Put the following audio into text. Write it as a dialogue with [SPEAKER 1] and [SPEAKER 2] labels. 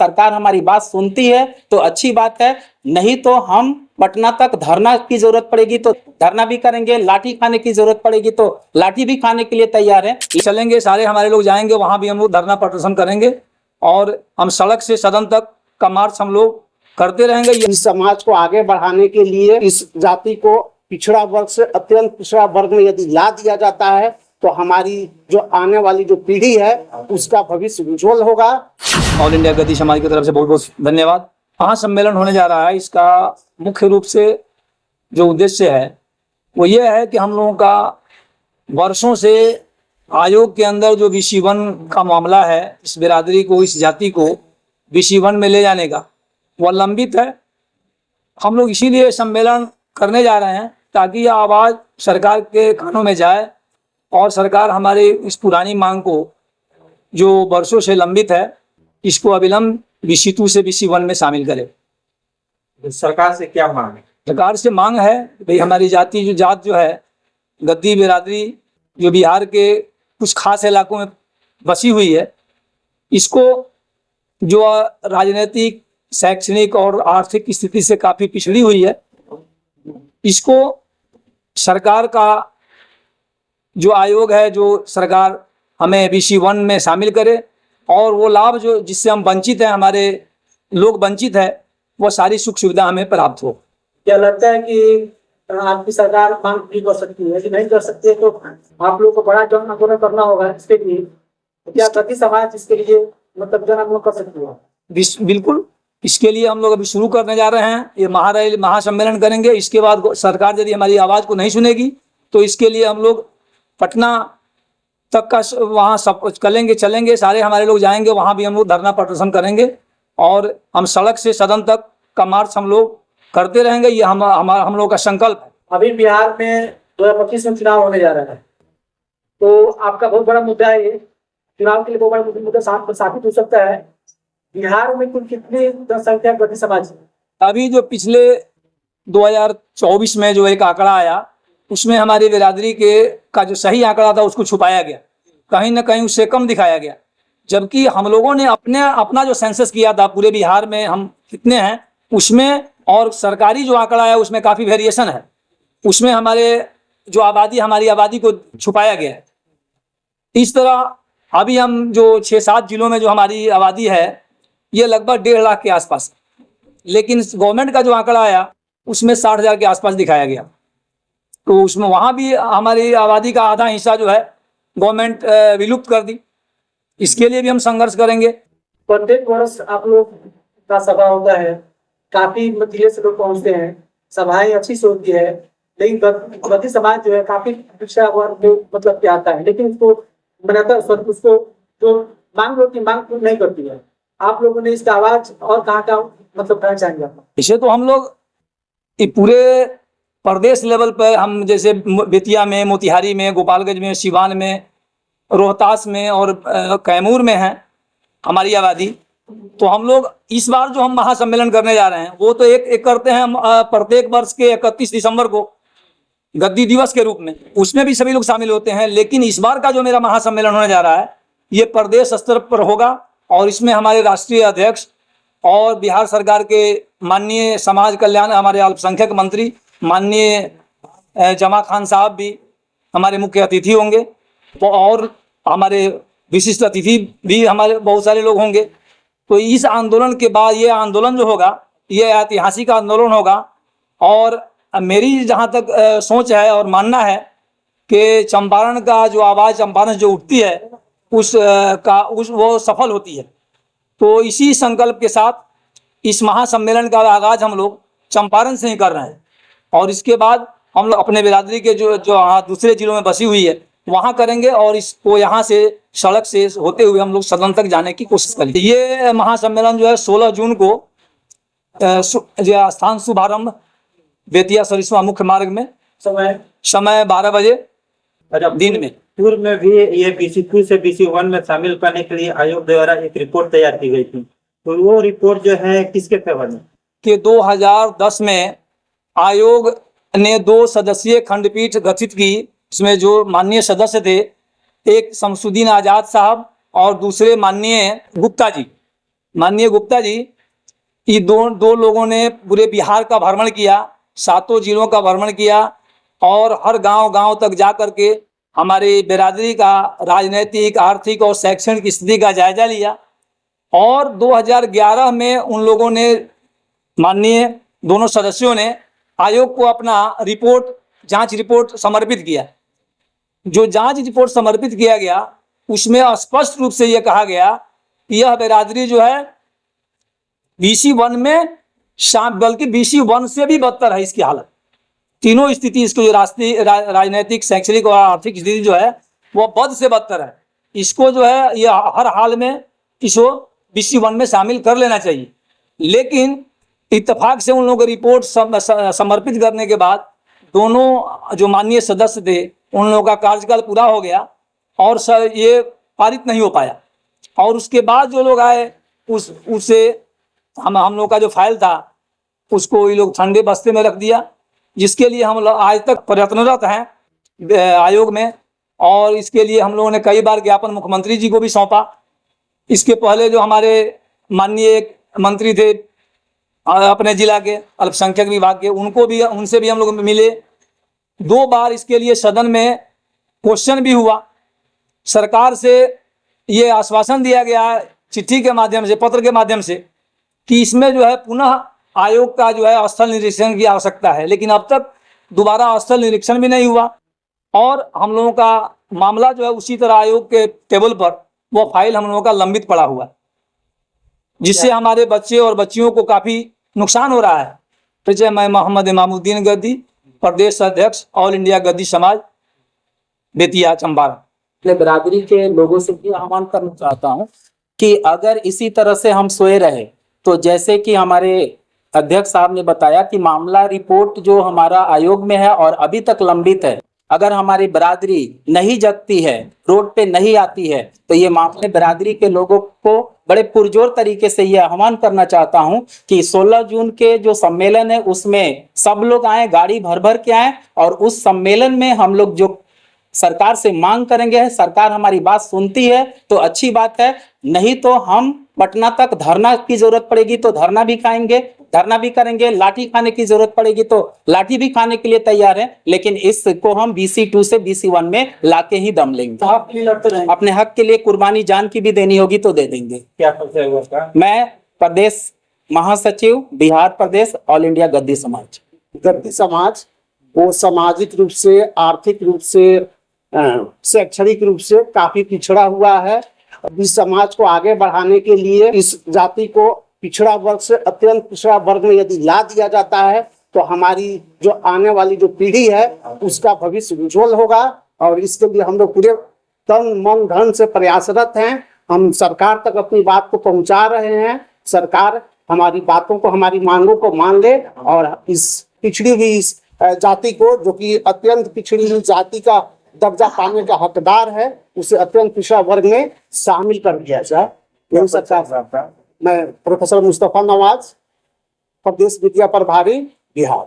[SPEAKER 1] सरकार हमारी बात सुनती है तो अच्छी बात है, नहीं तो हम पटना तक धरना की जरूरत पड़ेगी तो धरना भी करेंगे, लाठी खाने की जरूरत पड़ेगी तो लाठी भी खाने के लिए तैयार है।
[SPEAKER 2] चलेंगे, सारे हमारे लोग जाएंगे, वहां भी हम लोग धरना प्रदर्शन करेंगे और हम सड़क से सदन तक का मार्च हम लोग करते रहेंगे।
[SPEAKER 1] इस समाज को आगे बढ़ाने के लिए इस जाति को पिछड़ा वर्ग से अत्यंत पिछड़ा वर्ग में यदि ला दिया जाता है तो हमारी जो आने वाली जो पीढ़ी है उसका भविष्य उज्जवल होगा।
[SPEAKER 2] ऑल इंडिया गति समाज की तरफ से बहुत बहुत धन्यवाद। महासम्मेलन होने जा रहा है, इसका मुख्य रूप से जो उद्देश्य है वो ये है कि हम लोगों का वर्षों से आयोग के अंदर जो BC1 का मामला है, इस बिरादरी को, इस जाति को BC1 में ले जाने का, वह लंबित है। हम लोग इसीलिए सम्मेलन करने जा रहे हैं ताकि यह आवाज़ सरकार के कानों में जाए और सरकार हमारे इस पुरानी मांग को जो वर्षों से लंबित है इसको अविलंब BC2 से BC1 में शामिल करे।
[SPEAKER 3] सरकार से क्या मांग है?
[SPEAKER 2] सरकार से मांग है भाई हमारी जात जो है गद्दी बिरादरी जो बिहार के कुछ खास इलाकों में बसी हुई है, इसको जो राजनीतिक, शैक्षणिक और आर्थिक स्थिति से काफ़ी पिछड़ी हुई है, इसको सरकार का जो आयोग है, जो सरकार हमें BC1 में शामिल करे और वो लाभ जो जिससे हम वंचित हैं, हमारे लोग वंचित है, वो सारी सुख सुविधा हमें प्राप्त हो।
[SPEAKER 3] क्या लगता है कि आपकी सरकार मांग पूरी कर सकती है? यदि नहीं कर सकती है तो आप लोगों को बड़ा जन आंदोलन करना होगा इसके लिए। क्या गद्दी समाज इसके लिए मतलब जन आंदोलन कर सकती है?
[SPEAKER 2] बिल्कुल, इसके लिए हम लोग अभी शुरू करने जा रहे हैं। ये महासम्मेलन करेंगे, इसके बाद सरकार यदि हमारी आवाज़ को नहीं सुनेगी तो इसके लिए हम लोग पटना तक का वहाँ सब कुछ चलेंगे, सारे हमारे लोग जाएंगे, वहाँ भी हम लोग धरना प्रदर्शन करेंगे और हम सड़क से सदन तक का मार्च हम लोग करते रहेंगे। ये हम लोग का संकल्प है।
[SPEAKER 3] अभी बिहार में 2025 में चुनाव होने जा रहा है, तो आपका बहुत बड़ा मुद्दा है, ये चुनाव के लिए बहुत बड़ा मुद्दा साबित हो सकता है। बिहार में कुल कितनी जनसंख्या गद्दी समाज है?
[SPEAKER 2] अभी जो पिछले 2024 में जो एक आंकड़ा आया उसमें हमारी बिरादरी का जो सही आंकड़ा था उसको छुपाया गया, कहीं ना कहीं उससे कम दिखाया गया, जबकि हम लोगों ने अपना जो सेंसस किया था पूरे बिहार में हम कितने हैं उसमें और सरकारी जो आंकड़ा है उसमें काफ़ी वेरिएशन है। उसमें हमारी आबादी को छुपाया गया है। इस तरह अभी हम जो 6-7 जिलों में जो हमारी आबादी है ये लगभग 1.5 लाख के आसपास, लेकिन गवर्नमेंट का जो आंकड़ा आया उसमें 60,000 के आसपास दिखाया गया। तो उसमें वहाँ भी हमारी आबादी का आधा हिस्सा जो है गवर्नमेंट विलुप्त कर दी। इसके लिए भी हम संघर्ष करेंगे।
[SPEAKER 3] प्रत्येक वर्ष आप लोग का सभा होता है, काफी जिले से लोग पहुंचते हैं, सभाएं अच्छी से होती है, लेकिन गद्दी समाज जो है काफी पिछड़ा वर्ग मतलब क्या आता है, लेकिन उसको उसको जो मांग होती है मांग नहीं करती है। आप लोगों ने इसका आवाज और कहाँ मतलब कहना चाहेंगे आप?
[SPEAKER 2] इसे तो हम लोग पूरे प्रदेश लेवल पर हम जैसे बेतिया में, मोतिहारी में, गोपालगंज में, सिवान में, रोहतास में और कैमूर में है हमारी आबादी। तो हम लोग इस बार जो हम महासम्मेलन करने जा रहे हैं वो तो एक करते हैं हम प्रत्येक वर्ष के 31 दिसंबर को गद्दी दिवस के रूप में, उसमें भी सभी लोग शामिल होते हैं। लेकिन इस बार का जो मेरा महासम्मेलन होने जा रहा है ये प्रदेश स्तर पर होगा और इसमें हमारे राष्ट्रीय अध्यक्ष और बिहार सरकार के माननीय समाज कल्याण हमारे अल्पसंख्यक मंत्री माननीय जमा खान साहब भी हमारे मुख्य अतिथि होंगे और हमारे विशिष्ट अतिथि भी हमारे बहुत सारे लोग होंगे। तो इस आंदोलन के बाद ये आंदोलन जो होगा ये ऐतिहासिक आंदोलन होगा और मेरी जहाँ तक सोच है और मानना है कि चंपारण का जो आवाज़ चंपारण जो उठती है वो सफल होती है। तो इसी संकल्प के साथ इस महासम्मेलन का आगाज़ हम लोग चंपारण से ही कर रहे हैं और इसके बाद हम लोग अपने बिरादरी के जो दूसरे जिलों में बसी हुई है वहाँ करेंगे और इसको यहाँ से सड़क से होते हुए हम लोग सदन तक जाने की कोशिश करेंगे। ये महासम्मेलन जो है 16 जून को स्थान शुभारंभ बेतिया सरिस्वा मुख्य मार्ग में, समय 12 बजे दिन में।
[SPEAKER 3] पूर्व में भी ये BC2 से BC1 में शामिल करने के लिए आयोग द्वारा एक रिपोर्ट तैयार की गई थी, तो वो रिपोर्ट जो है किसके फेवर में?
[SPEAKER 2] कि 2010 में आयोग ने 2 सदस्यीय खंडपीठ गठित की। इसमें जो माननीय सदस्य थे एक शमसुद्दीन आज़ाद साहब और दूसरे माननीय गुप्ता जी, माननीय गुप्ता जी, ये दो लोगों ने पूरे बिहार का भ्रमण किया, 7 जिलों का भ्रमण किया और हर गांव तक जा करके हमारी बिरादरी का राजनीतिक, आर्थिक और शैक्षणिक स्थिति का जायजा लिया। और 2011 में उन लोगों ने, माननीय दोनों सदस्यों ने आयोग को अपना जांच रिपोर्ट समर्पित किया। जो जांच रिपोर्ट समर्पित किया गया उसमें स्पष्ट रूप से यह कहा गया कि यह बिरादरी जो है BC1 में बल्कि BC1 से भी बदतर है इसकी हालत। तीनों स्थिति, इसको जो राष्ट्रीय राजनीतिक, शैक्षणिक और आर्थिक स्थिति जो है वह बद से बदतर है। इसको जो है यह हर हाल में इसको BC1 में शामिल कर लेना चाहिए। लेकिन इत्तेफाक से उन लोगों को रिपोर्ट समर्पित करने के बाद दोनों जो माननीय सदस्य थे उन लोगों का कार्यकाल पूरा हो गया और ये पारित नहीं हो पाया। और उसके बाद जो लोग आए उससे हम लोग का जो फाइल था उसको ये लोग ठंडे बस्ते में रख दिया, जिसके लिए हम लोग आज तक प्रयत्नरत हैं आयोग में। और इसके लिए हम लोगों ने कई बार ज्ञापन मुख्यमंत्री जी को भी सौंपा। इसके पहले जो हमारे माननीय मंत्री थे अपने जिला के अल्पसंख्यक विभाग के, उनसे भी हम लोग मिले। 2 बार इसके लिए सदन में क्वेश्चन भी हुआ। सरकार से ये आश्वासन दिया गया चिट्ठी के माध्यम से, पत्र के माध्यम से, कि इसमें जो है पुनः आयोग का जो है स्थल निरीक्षण की आवश्यकता है। लेकिन अब तक दोबारा स्थल निरीक्षण भी नहीं हुआ और हम लोगों का मामला जो है उसी तरह आयोग के टेबल पर वो फाइल हम लोगों का लंबित पड़ा हुआ, जिससे हमारे बच्चे और बच्चियों को काफ़ी नुकसान हो रहा है। परिचय, मैं मोहम्मद इमामुद्दीन गद्दी, प्रदेश अध्यक्ष ऑल इंडिया गद्दी समाज, बेतिया, चंपारण।
[SPEAKER 4] अपने बिरादरी के लोगों से भी आह्वान करना चाहता हूं कि अगर इसी तरह से हम सोए रहे तो जैसे कि हमारे अध्यक्ष साहब ने बताया कि मामला रिपोर्ट जो हमारा आयोग में है और अभी तक लंबित है, अगर हमारी बिरादरी नहीं जगती है, रोड पे नहीं आती है, तो ये मामले बिरादरी के लोगों को बड़े पुरजोर तरीके से ये आह्वान करना चाहता हूं कि 16 जून के जो सम्मेलन है उसमें सब लोग आए, गाड़ी भर भर के आए और उस सम्मेलन में हम लोग जो सरकार से मांग करेंगे, सरकार हमारी बात सुनती है तो अच्छी बात है, नहीं तो हम पटना तक धरना की जरूरत पड़ेगी तो धरना भी खाएंगे, धरना भी करेंगे, लाठी खाने की जरूरत पड़ेगी तो लाठी भी खाने के लिए तैयार है। लेकिन इसको हम BC2 से BC1 में लाके ही दम लेंगे।
[SPEAKER 3] आप भी लड़ते रहेंगे?
[SPEAKER 4] अपने हक के लिए कुर्बानी जान की भी देनी होगी तो दे देंगे।
[SPEAKER 3] क्या परिचय हुआ उसका?
[SPEAKER 4] मैं प्रदेश महासचिव, बिहार प्रदेश, ऑल इंडिया गद्दी समाज।
[SPEAKER 1] गद्दी समाज वो सामाजिक रूप से, आर्थिक रूप से, शैक्षणिक रूप से काफी पिछड़ा हुआ है। इस समाज को आगे बढ़ाने के लिए इस जाति को पिछड़ा वर्ग से अत्यंत पिछड़ा वर्ग में यदि ला दिया जाता है तो हमारी जो आने वाली जो पीढ़ी है उसका भविष्य उज्जवल होगा। और इसके लिए हम लोग पूरे तन मन धन से प्रयासरत हैं। हम सरकार तक अपनी बात को पहुंचा रहे हैं। सरकार हमारी बातों को, हमारी मांगों को मान ले और इस पिछड़ी हुई इस जाति को, जो कि अत्यंत पिछड़ी हुई जाति का दर्जा पाने का हकदार है, उसे अत्यंत पिछड़ा वर्ग में शामिल कर दिया जाए। यही सरकार। मैं प्रोफेसर मुस्तफा नवाज, प्रदेश विद्या प्रभारी, बिहार।